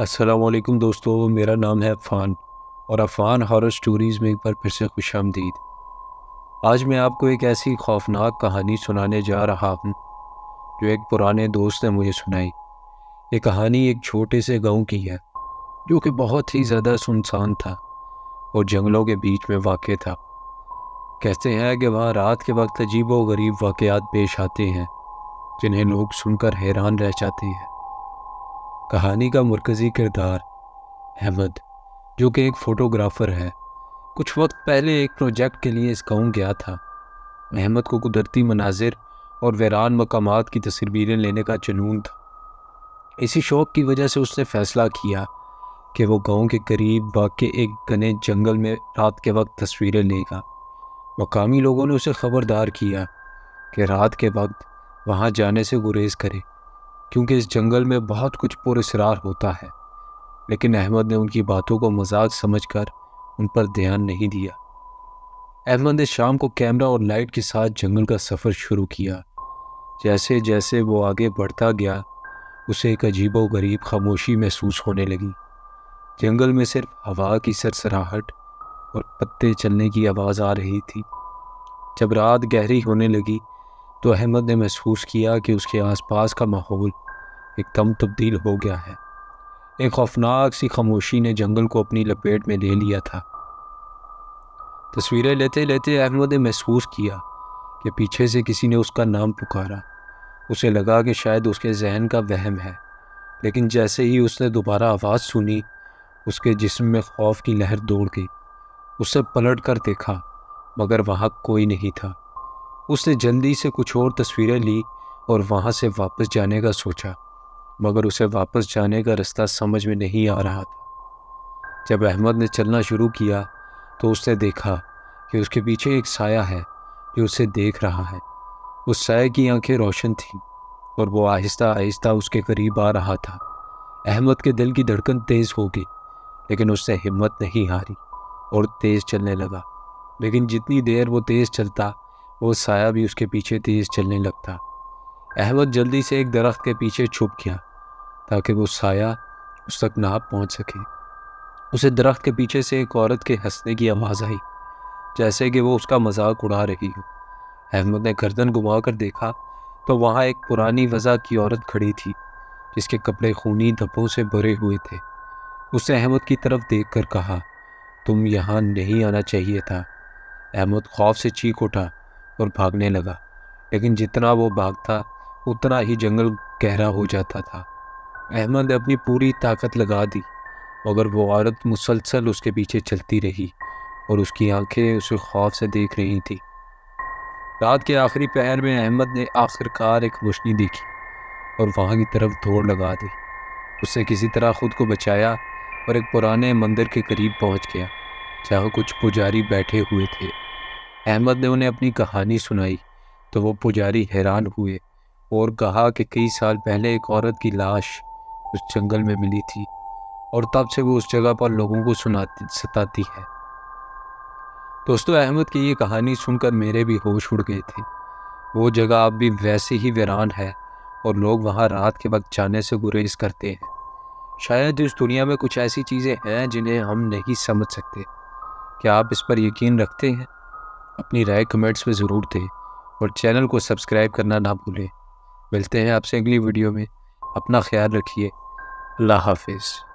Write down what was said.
السلام علیکم دوستو، میرا نام ہے عفان اور عفان ہارر سٹوریز میں ایک بار پھر سے خوش آمدید۔ آج میں آپ کو ایک ایسی خوفناک کہانی سنانے جا رہا ہوں جو ایک پرانے دوست نے مجھے سنائی۔ یہ کہانی ایک چھوٹے سے گاؤں کی ہے جو کہ بہت ہی زیادہ سنسان تھا اور جنگلوں کے بیچ میں واقع تھا۔ کہتے ہیں کہ وہاں رات کے وقت عجیب و غریب واقعات پیش آتے ہیں جنہیں لوگ سن کر حیران رہ جاتے ہیں۔ کہانی کا مرکزی کردار احمد، جو کہ ایک فوٹوگرافر ہے، کچھ وقت پہلے ایک پروجیکٹ کے لیے اس گاؤں گیا تھا۔ احمد کو قدرتی مناظر اور ویران مقامات کی تصویریں لینے کا جنون تھا۔ اسی شوق کی وجہ سے اس نے فیصلہ کیا کہ وہ گاؤں کے قریب واقع ایک گھنے جنگل میں رات کے وقت تصویریں لے گا۔ مقامی لوگوں نے اسے خبردار کیا کہ رات کے وقت وہاں جانے سے گریز کرے کیونکہ اس جنگل میں بہت کچھ پر اسرار ہوتا ہے، لیکن احمد نے ان کی باتوں کو مذاق سمجھ کر ان پر دھیان نہیں دیا۔ احمد نے شام کو کیمرہ اور لائٹ کے ساتھ جنگل کا سفر شروع کیا۔ جیسے جیسے وہ آگے بڑھتا گیا اسے ایک عجیب و غریب خاموشی محسوس ہونے لگی۔ جنگل میں صرف ہوا کی سرسراہٹ اور پتے چلنے کی آواز آ رہی تھی۔ جب رات گہری ہونے لگی تو احمد نے محسوس کیا کہ اس کے آس پاس کا ماحول ایک دم تبدیل ہو گیا ہے۔ ایک خوفناک سی خاموشی نے جنگل کو اپنی لپیٹ میں لے لیا تھا۔ تصویریں لیتے لیتے احمد نے محسوس کیا کہ پیچھے سے کسی نے اس کا نام پکارا۔ اسے لگا کہ شاید اس کے ذہن کا وہم ہے، لیکن جیسے ہی اس نے دوبارہ آواز سنی اس کے جسم میں خوف کی لہر دوڑ گئی۔ اس نے پلٹ کر دیکھا مگر وہاں کوئی نہیں تھا۔ اس نے جلدی سے کچھ اور تصویریں لی اور وہاں سے واپس جانے کا سوچا، مگر اسے واپس جانے کا رستہ سمجھ میں نہیں آ رہا تھا۔ جب احمد نے چلنا شروع کیا تو اس نے دیکھا کہ اس کے پیچھے ایک سایہ ہے جو اسے دیکھ رہا ہے۔ اس سایہ کی آنکھیں روشن تھیں اور وہ آہستہ آہستہ اس کے قریب آ رہا تھا۔ احمد کے دل کی دھڑکن تیز ہو گئی، لیکن اس نے ہمت نہیں ہاری اور تیز چلنے لگا۔ لیکن جتنی دیر وہ تیز چلتا وہ سایہ بھی اس کے پیچھے تیز چلنے لگتا۔ احمد جلدی سے ایک درخت کے پیچھے چھپ گیا تاکہ وہ سایہ اس تک نہ پہنچ سکے۔ اسے درخت کے پیچھے سے ایک عورت کے ہنسنے کی آواز آئی، جیسے کہ وہ اس کا مذاق اڑا رہی ہو۔ احمد نے گردن گھما کر دیکھا تو وہاں ایک پرانی وضع کی عورت کھڑی تھی جس کے کپڑے خونی دھبوں سے بھرے ہوئے تھے۔ اس نے احمد کی طرف دیکھ کر کہا، تم یہاں نہیں آنا چاہیے تھا۔ احمد خوف سے چیخ اٹھا اور بھاگنے لگا، لیکن جتنا وہ بھاگتا اتنا ہی جنگل گہرا ہو جاتا تھا۔ احمد نے اپنی پوری طاقت لگا دی مگر وہ عورت مسلسل اس کے پیچھے چلتی رہی اور اس کی آنکھیں اسے خوف سے دیکھ رہی تھیں۔ رات کے آخری پہر میں احمد نے آخر کار ایک روشنی دیکھی اور وہاں کی طرف دوڑ لگا دی۔ اس نے کسی طرح خود کو بچایا اور ایک پرانے مندر کے قریب پہنچ گیا جہاں کچھ پجاری بیٹھے ہوئے تھے۔ احمد نے انہیں اپنی کہانی سنائی تو وہ پجاری حیران ہوئے اور کہا کہ کئی سال پہلے ایک عورت کی لاش اس جنگل میں ملی تھی اور تب سے وہ اس جگہ پر لوگوں کو ستاتی ہے۔ دوستو، احمد کی یہ کہانی سن کر میرے بھی ہوش اڑ گئے تھے۔ وہ جگہ اب بھی ویسے ہی ویران ہے اور لوگ وہاں رات کے وقت جانے سے گریز کرتے ہیں۔ شاید اس دنیا میں کچھ ایسی چیزیں ہیں جنہیں ہم نہیں سمجھ سکتے۔ کیا آپ اس پر یقین رکھتے ہیں؟ اپنی رائے کمنٹس میں ضرور دیں اور چینل کو سبسکرائب کرنا نہ بھولیں۔ ملتے ہیں آپ سے اگلی ویڈیو میں۔ اپنا خیال رکھیے۔ اللہ حافظ۔